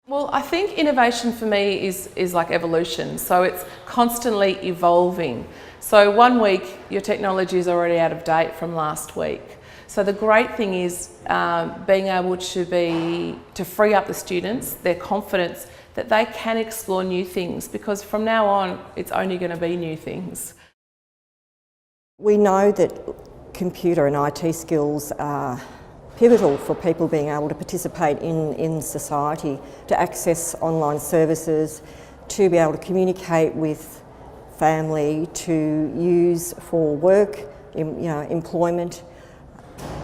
Well, I think innovation for me is like evolution, so it's constantly evolving. So one week your technology is already out of date from last week. So the great thing is being able to free up the students, their confidence that they can explore new things, because from now on it's only going to be new things. We know that computer and IT skills are pivotal for people being able to participate in society, to access online services, to be able to communicate with family, to use for work, employment,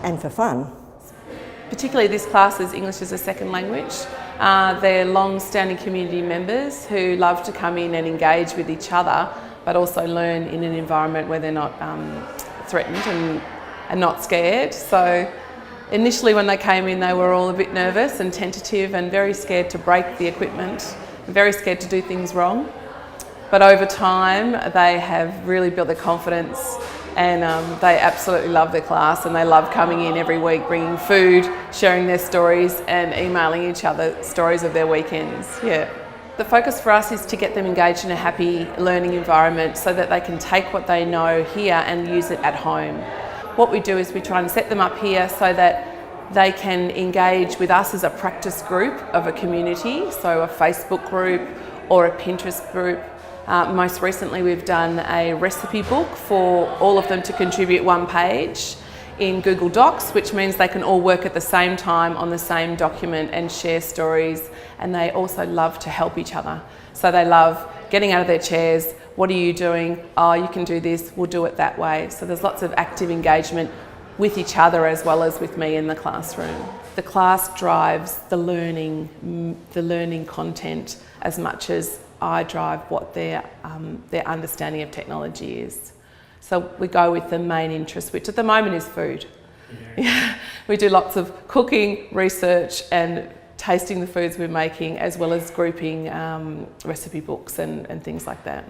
and for fun. Particularly this class is English as a second language. They're long-standing community members who love to come in and engage with each other, but also learn in an environment where they're not threatened and not scared. So initially when they came in, they were all a bit nervous and tentative and very scared to break the equipment, very scared to do things wrong. But over time, they have really built their confidence, and they absolutely love their class, and they love coming in every week, bringing food, sharing their stories and emailing each other stories of their weekends. Yeah. The focus for us is to get them engaged in a happy learning environment so that they can take what they know here and use it at home. What we do is we try and set them up here so that they can engage with us as a practice group of a community, so a Facebook group or a Pinterest group. Most recently we've done a recipe book for all of them to contribute one page in Google Docs, which means they can all work at the same time on the same document and share stories, and they also love to help each other. So they love getting out of their chairs. What are you doing? Oh, you can do this, we'll do it that way. So there's lots of active engagement with each other as well as with me in the classroom. The class drives the learning content as much as I drive what their understanding of technology is. So we go with the main interest, which at the moment is food. Yeah. We do lots of cooking, research and tasting the foods we're making, as well as grouping recipe books and things like that.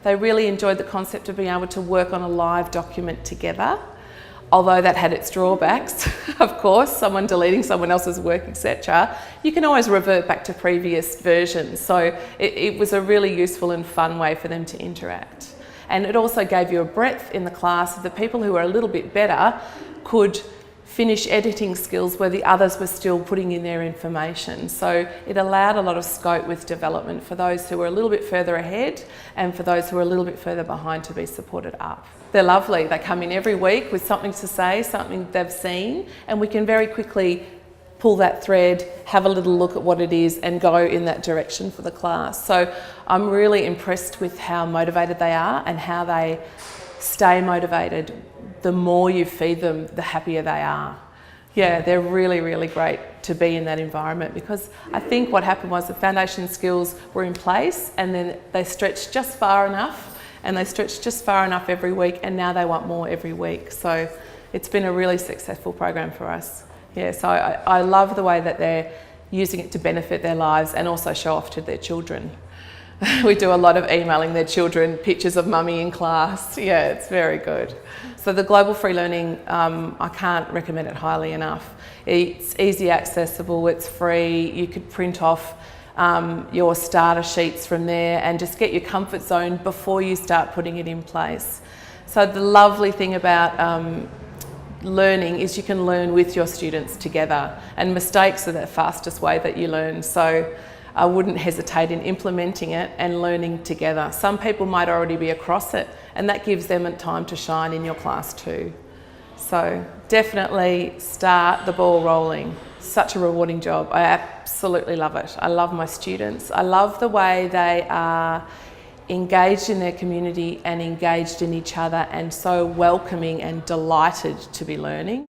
They really enjoyed the concept of being able to work on a live document together, although that had its drawbacks. Of course, someone deleting someone else's work, etc. You can always revert back to previous versions, so it was a really useful and fun way for them to interact. And it also gave you a breadth in the class of the people who were a little bit better could finish editing skills where the others were still putting in their information. So it allowed a lot of scope with development for those who were a little bit further ahead and for those who were a little bit further behind to be supported up. They're lovely. They come in every week with something to say, something they've seen, and we can very quickly pull that thread, have a little look at what it is and go in that direction for the class. So I'm really impressed with how motivated they are and how they stay motivated. The more you feed them, the happier they are. Yeah, they're really, really great to be in that environment, because I think what happened was the foundation skills were in place and then they stretched just far enough, and they stretched just far enough every week, and now they want more every week. So it's been a really successful program for us. Yeah, so I love the way that they're using it to benefit their lives and also show off to their children. We do a lot of emailing their children pictures of mummy in class. Yeah, it's very good. So the Global Free Learning, I can't recommend it highly enough. It's easy accessible, it's free. You could print off your starter sheets from there and just get your comfort zone before you start putting it in place. So the lovely thing about learning is you can learn with your students together, and mistakes are the fastest way that you learn. So I wouldn't hesitate in implementing it and learning together. Some people might already be across it, and that gives them a time to shine in your class too. So definitely start the ball rolling. Such a rewarding job. I absolutely love it. I love my students. I love the way they are engaged in their community and engaged in each other, and so welcoming and delighted to be learning.